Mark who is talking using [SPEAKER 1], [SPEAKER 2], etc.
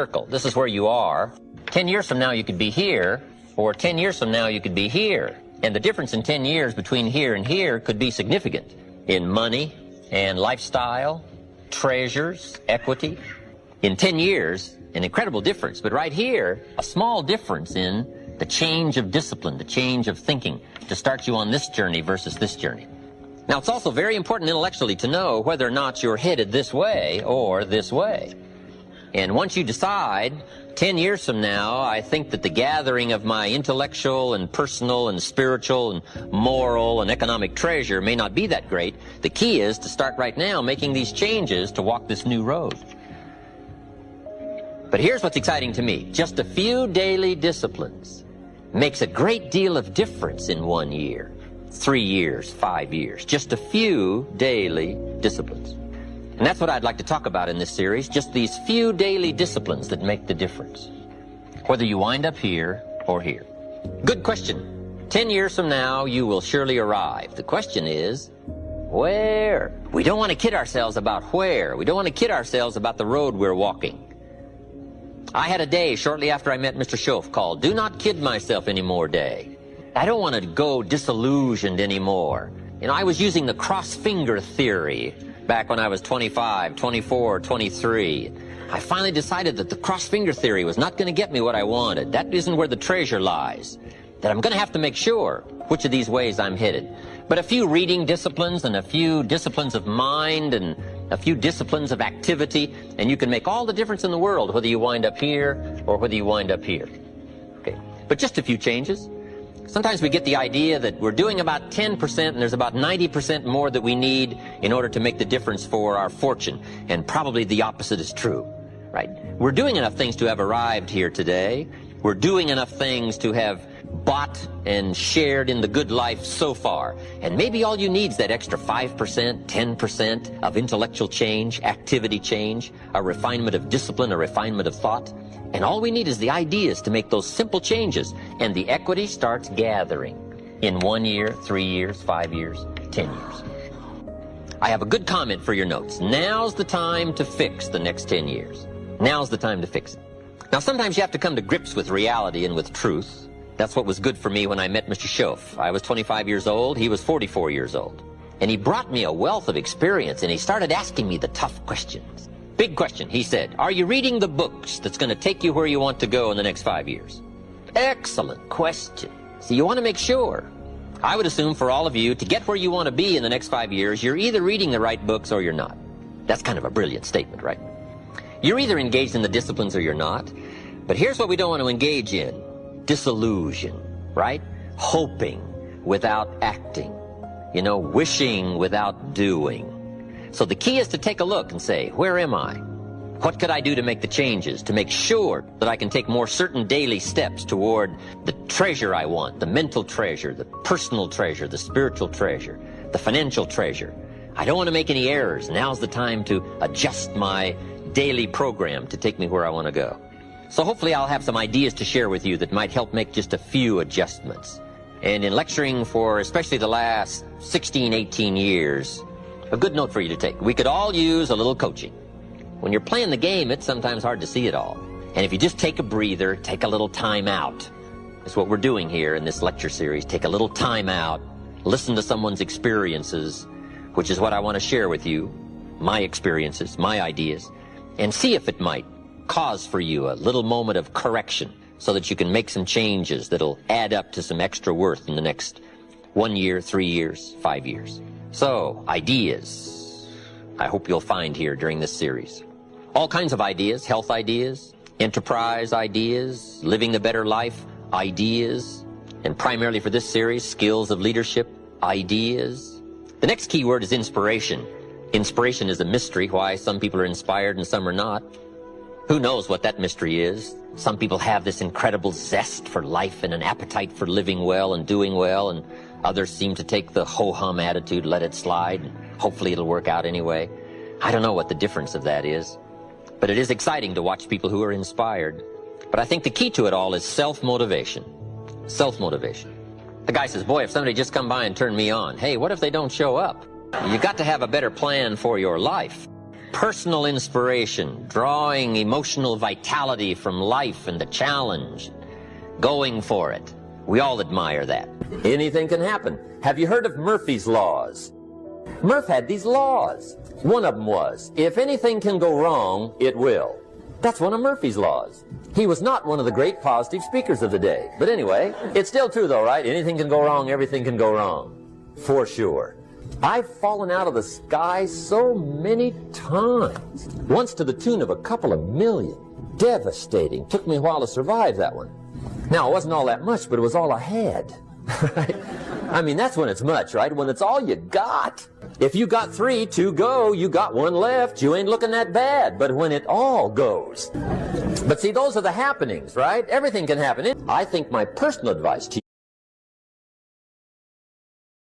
[SPEAKER 1] circle. This is where you are. 10 years from now you could be here, or 10 years from now you could be here. And the difference in 10 years between here and here could be significant in money and lifestyle, treasures, equity. In 10 years, an incredible difference, but right here, a small difference in the change of discipline, the change of thinking to start you on this journey versus this journey. Now, it's also very important intellectually to know whether or not you're headed this way or this way. And once you decide, 10 years from now, I think that the gathering of my intellectual and personal and spiritual and moral and economic treasure may not be that great. The key is to start right now making these changes to walk this new road. But here's what's exciting to me. Just a few daily disciplines makes a great deal of difference in 1 year, 3 years, 5 years. Just a few daily disciplines. And that's what I'd like to talk about in this series, just these few daily disciplines that make the difference, whether you wind up here or here. Good question. 10 years from now, you will surely arrive. The question is, where? We don't want to kid ourselves about where. We don't want to kid ourselves about the road we're walking. I had a day shortly after I met Mr. Schoaf called Do Not Kid Myself Anymore Day. I don't want to go disillusioned anymore. You know, I was using the cross-finger theory back when I was 25, 24, 23. I finally decided that the cross-finger theory was not going to get me what I wanted. That isn't where the treasure lies. That I'm going to have to make sure which of these ways I'm headed. But a few reading disciplines and a few disciplines of mind and a few disciplines of activity, and you can make all the difference in the world whether you wind up here or whether you wind up here. Okay, but just a few changes. Sometimes we get the idea that we're doing about 10% and there's about 90% more that we need in order to make the difference for our fortune. And probably the opposite is true, right? We're doing enough things to have arrived here today. We're doing enough things to have bought and shared in the good life so far. And maybe all you need is that extra 5%, 10% of intellectual change, activity change, a refinement of discipline, a refinement of thought. And all we need is the ideas to make those simple changes, and the equity starts gathering in 1 year, 3 years, 5 years, 10 years. I have a good comment for your notes. Now's the time to fix the next 10 years. Now's the time to fix it. Now, sometimes you have to come to grips with reality and with truth. That's what was good for me when I met Mr. Schoaf. I was 25 years old, he was 44 years old. And he brought me a wealth of experience, and he started asking me the tough questions. Big question, he said, are you reading the books that's going to take you where you want to go in the next 5 years? Excellent question. So you want to make sure. I would assume for all of you, to get where you want to be in the next 5 years, you're either reading the right books or you're not. That's kind of a brilliant statement, right? You're either engaged in the disciplines or you're not. But here's what we don't want to engage in. Disillusion, right? Hoping without acting. You know, wishing without doing. So the key is to take a look and say, where am I? What could I do to make the changes, to make sure that I can take more certain daily steps toward the treasure I want, the mental treasure, the personal treasure, the spiritual treasure, the financial treasure. I don't want to make any errors. Now's the time to adjust my daily program to take me where I want to go. So hopefully I'll have some ideas to share with you that might help make just a few adjustments. And in lecturing for especially the last 16, 18 years, a good note for you to take. We could all use a little coaching. When you're playing the game, it's sometimes hard to see it all. And if you just take a breather, take a little time out. That's what we're doing here in this lecture series. Take a little time out, listen to someone's experiences, which is what I want to share with you, my experiences, my ideas, and see if it might cause for you a little moment of correction so that you can make some changes that'll add up to some extra worth in the next 1 year, 3 years, 5 years. So, ideas, I hope you'll find here during this series. All kinds of ideas, health ideas, enterprise ideas, living the better life ideas, and primarily for this series, skills of leadership ideas. The next key word is inspiration. Inspiration is a mystery, why some people are inspired and some are not. Who knows what that mystery is? Some people have this incredible zest for life and an appetite for living well and doing well, and others seem to take the ho-hum attitude, let it slide, and hopefully it'll work out anyway. I don't know what the difference of that is, but it is exciting to watch people who are inspired. But I think the key to it all is self-motivation. Self-motivation. The guy says, boy, if somebody just come by and turn me on, hey, what if they don't show up? You got to have a better plan for your life. personal inspiration, drawing emotional vitality from life and the challenge, going for it. We all admire that. Anything can happen. Have you heard of Murphy's Laws? Murph had these laws. One of them was, if anything can go wrong, it will. That's one of Murphy's Laws. He was not one of the great positive speakers of the day. But anyway, it's still true though, right? Anything can go wrong, everything can go wrong. For sure. I've fallen out of the sky so many times. Once to the tune of a couple of million. Devastating. Took me a while to survive that one. Now, it wasn't all that much, but it was all I had. Right? I mean, that's when it's much, right? When it's all you got. If you got 3, 2 go, you got 1 left, you ain't looking that bad. But when it all goes. But see, those are the happenings, right? Everything can happen. I think my personal advice to